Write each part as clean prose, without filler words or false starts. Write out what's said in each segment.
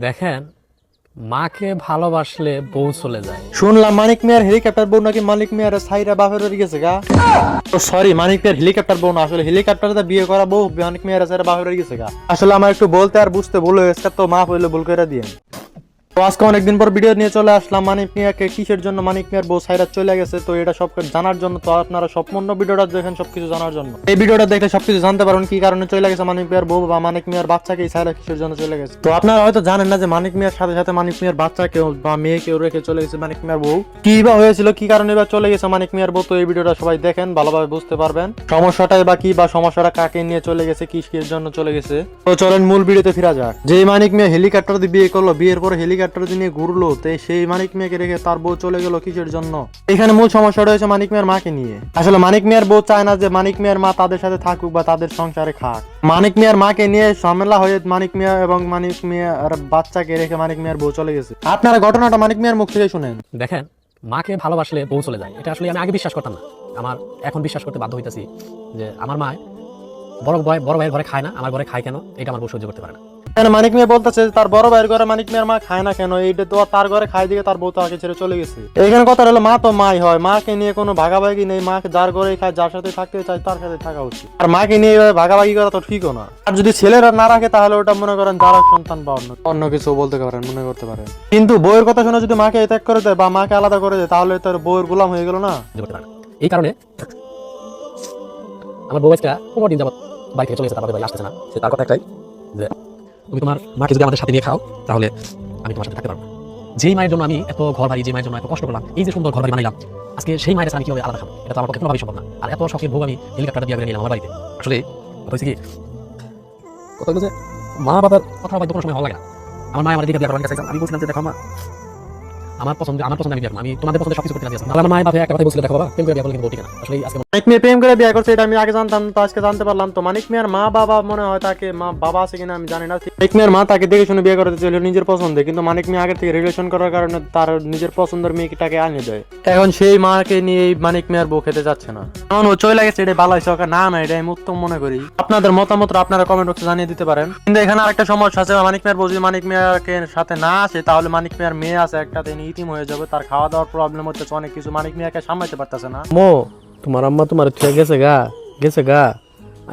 দেখেন, মাকে ভালোবাসলে বউ চলে যায়। শুনলাম মানিক মিয়ার হেলিকপ্টার বউ নাকি মানিক মিয়ার সাইরা বাপের বাড়ি গেছে গা। সরি, মানিক মিয়ার হেলিকপ্টার বউ না, আসলে হেলিকপ্টারে বিয়ে করা বউ মানিক মিয়ার সাইরা বাপের বাড়ি গেছে গা। আসলে আমার একটু বলতে আর বুঝতে ভুল হয়েছে, তো মাফ হইলে ভুল করে দিয়ে। তো আজকে অনেকদিন পর ভিডিও নিয়ে চলে আসলাম মানিক মিয়াকে কিসের জন্য মানিক মিয়ার বউ সাইরা চলে গেছে, তো এটা সব জানার জন্য। তো আপনারা সম্পূর্ণ ভিডিওটা দেখেন সবকিছু জানার জন্য। এই ভিডিওটা দেখলে সবকিছু জানতে পারবেন কি কারণে চলে গেছে মানিক মিয়ার বউ বা মানিক মিয়ার বাচ্চাকে সাইরা কিসের জন্য চলে গেছে। তো আপনারা হয়তো জানেন না যে মানিক মিয়ার সাথে সাথে মানিক মিয়ার বাচ্চাকেও বা মেয়েকেও রেখে চলে গেছে মানিক মিয়ার বউ। কি বা হয়েছিল, কি কারণে বা চলে গেছে মানিক মিয়ার বউ, তো এই ভিডিওটা সবাই দেখেন, ভালোভাবে বুঝতে পারবেন সমস্যাটাই বা কি, বা সমস্যাটা কাকে নিয়ে চলে গেছে, কিসের জন্য চলে গেছে। তো চলেন মূল ভিডিওতে ফিরা যাক। যে মানিক মিয়া হেলিকপ্টার দিয়ে বিয়ে করলো, বিয়ের পরে হেলিকপ্টার দিয়ে নিয়ে ঘুরলো, সেই মানিক মিয়াকে রেখে তার বউ চলে গেল কিসের জন্য। এখানে মূল সমস্যা রয়েছে মানিক মিয়ার মাকে নিয়ে। আসলে মানিক মিয়ার বউ চায় না যে মানিক মিয়ার মা তাদের সাথে থাকুক বা তাদের সংসারে খাক। মানিক মিয়ার মাকে নিয়ে ঝামেলা হয়ে মানিক মিয়া এবং মানিক মিয়ার বাচ্চাকে রেখে মানিক মিয়ার বউ চলে গেছে। আপনারা ঘটনাটা মানিক মিয়ার মুখ থেকে শুনেন। দেখেন, মাকে ভালোবাসলে বউ চলে যায়, এটা আসলে আমি আগে বিশ্বাস করতাম না। আমার এখন বিশ্বাস করতে বাধ্য হইতাছি যে আমার মা বড় ভাইয়ের ঘরে খায় না, আমার ঘরে খায় কেন, এটা আমার বউ সহ্য করতে পারে না। মানিক মিয়া বলতেছে তার বড় ভাইয়ের ঘরে মানিক মিয়ার মা খায় না কেন, এইটা তো তার ঘরে খাই দিকে তার বউ তাকে ছেড়ে চলে গেছে। এখানে কথা হলো মা তো মাই হয়, মাকে নিয়ে কোনো ভাগাভাগি নেই। মাকে যার ঘরে খায়, যার সাথে থাকতে চায় তার সাথে থাকা উচিত। আর মাকে নিয়ে ভাগাভাগি করা তো ঠিকও না। আর যদি ছেলেরা না রাখে তাহলে ওটা মনে করেন যারা সন্তান বা অন্য কিছু বলতে পারেন, মনে করতে পারেন। কিন্তু বউয়ের কথা শুনে যদি মাকে ত্যাগ করে দেয় বা মাকে আলাদা করে দেয় তাহলে তার বউয়ের গোলাম হয়ে গেল না। এই কারণে আমার বউ আজকে 15 দিন যাবত বাড়ি থেকে চলে গেছে, তারপরে বাড়ি আসতেছে না। সে তার কথা একটাই যে তুমি তোমার মাকে যদি আমাদের সাথে নিয়ে খাও তাহলে আমি তোমার সাথে থাকতে পারবো। যেই মায়ের জন্য আমি এত ঘর বাড়ি, যে মায়ের জন্য এত কষ্ট করলাম, এই যে সুন্দর ঘর বাড়ি বানাইলাম, আজকে সেই মায়ের আমি কিভাবে আলাদা খাবো, এটা তো আমার পক্ষে কোনোভাবেই সম্ভব না। আর এত শখের ভোগ আমি হেলিকপ্টার দিয়ে নিলাম আমার বাড়িতে। আসলে কথা হচ্ছে কি, কথা হলো যে মা বাবার কথা হয়তো কোনো সময় ভালো লাগে না। আমার মা আমার দিকে বিয়ে করার কাছে আমি বলছিলাম যে দেখো মা, আমার পছন্দ আমি বিয়ে করবো, আমি তোমাদের পছন্দ সবকিছু করতে রাজি আছি। আমার মায়ের বাবা একটা কথা বলছিল, দেখো বাবা, প্রেম করে বিয়ে করলে কিন্তু ঠিক না। আসলে আজকে মানিক মিয়া প্রেম করে বিয়ে করছে এটা আমি আগে জানতাম, তো আজকে জানতে পারলাম। তো মানিক মিয়ার মা বাবা মনে হয় তাকে, মা বাবা আছে কিনা আমি জানি না। মানিক মিয়ার মা তাকে দেখে শুনে বিয়ে করতে চাইল নিজের পছন্দে, কিন্তু মানিক মিয়া আগে থেকে রিলেশন করার কারণে তার নিজের পছন্দের মেয়েটাকে আনিয়ে দেয়। এখন সেই মাকে নিয়ে মানিক মিয়ার বউ খেতে যাচ্ছে না। এমন ও চলে গেছে, এটা ভালো হয়েছে না, না এটা আমি উত্তম মনে করি। আপনাদের মতামত আপনারা কমেন্ট বক্সে জানিয়ে দিতে পারেন। কিন্তু এখানে আরেকটা সমস্যা আছে, মানিক মিয়ার বউ যদি মানিক মিয়াকে সাথে না আসে তাহলে মানিক মিয়ার মেয়ে আছে একটা, তিনি ইতিম হয়ে যাবে, তার খাওয়া দাওয়ার প্রবলেম হচ্ছে অনেক কিছু, মানিক মিয়াকে সামলাতে পারতেছে না। তোমার আম্মা তোমার গেছে গা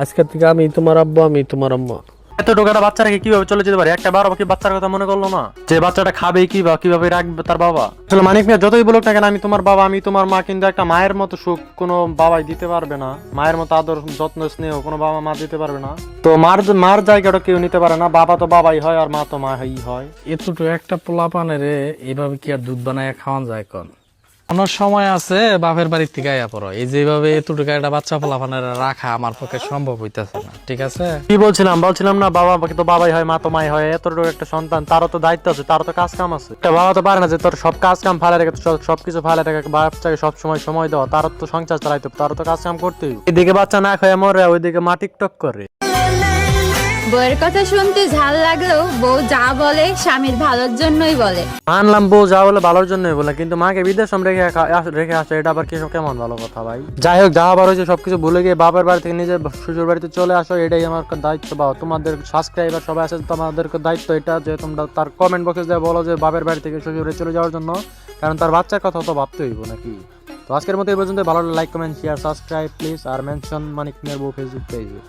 আজকের থেকে আমি তোমার আব্বু, আমি তোমার আম্মা। এত টোকাটা বাচ্চা রেখে কিভাবে চলে যেতে পারে? একটা বারো কি বাচ্চার কথা মনে করলো না যে বাচ্চাটা খাবে কি বা কিভাবে রাখবে তার বাবা? আসলে মানিক মিয়া যতই বলুক না কেন আমি তোমার বাবা, আমি তোমার মা, কিন্তু একটা মায়ের মতো সুখ কোনো বাবাই দিতে পারবে না। মায়ের মতো আদর যত্ন স্নেহ কোনো বাবা মা দিতে পারবে না। তো মার জায়গাটা কেউ নিতে পারে না। বাবা তো বাবাই হয় আর মা তো মাই হয়। এতটুকু একটা পোলা পানেরে এইভাবে কি আর দুধ বানায় খাওয়ান যায়? কোন আমার সময় আছে বাপের বাড়ির থেকে আয়া পড়ো, এই যেভাবে এতটুকু একটা বাচ্চা পোলা পানের রাখা আমার পক্ষে সম্ভব হইতেছে না। ঠিক আছে, কি বলছিলাম না, বাবা তো বাবাই হয়, মা তো মাই হয়। এতটুকু একটা সন্তান, তারও তো দায়িত্ব আছে, তারও তো কাজ কাম আছে। একটা বাবা তো পারে না যে তোর সব কাজ কাম ফালে রেখে সবকিছু ফালে রেখে বাচ্চাকে সময় দেওয়া। তারও তো সংসার চালাইতে, তারও তো কাজ কাম করতেই। এদিকে বাচ্চা না খায় মরে, ওইদিকে মা টিকটক করে। বউয়ের কথা শুনতে ঝাল লাগলেও বউ যা বলে স্বামীর ভালোর জন্যই বলে। মানলাম বউ যা বলে ভালোর জন্যই বলে, কিন্তু মাকে বৃদ্ধাশ্রম রেখে আসে, এটা আবার কেমন ভালো কথা ভাই? যাই হোক, যা আবার হয়েছে সবকিছু ভুলে গিয়ে বাবার বাড়ি থেকে নিজের শ্বশুর বাড়িতে চলে আসো, এটাই আমার দায়িত্ব। বা তোমাদের সাবস্ক্রাইবার সবাই আছে, তোমাদের দায়িত্ব এটা যে তোমরা তার কমেন্ট বক্সে যা বলো যে বাবার বাড়ি থেকে শ্বশুর বাড়ি চলে যাওয়ার জন্য, কারণ তার বাচ্চার কথা তো ভাবতে হইব নাকি। তো আজকের মতো এই পর্যন্ত। ভালো like comment share subscribe please, আর মেনশন মানিক মিয়ার বউ ফেসবুক পেজে।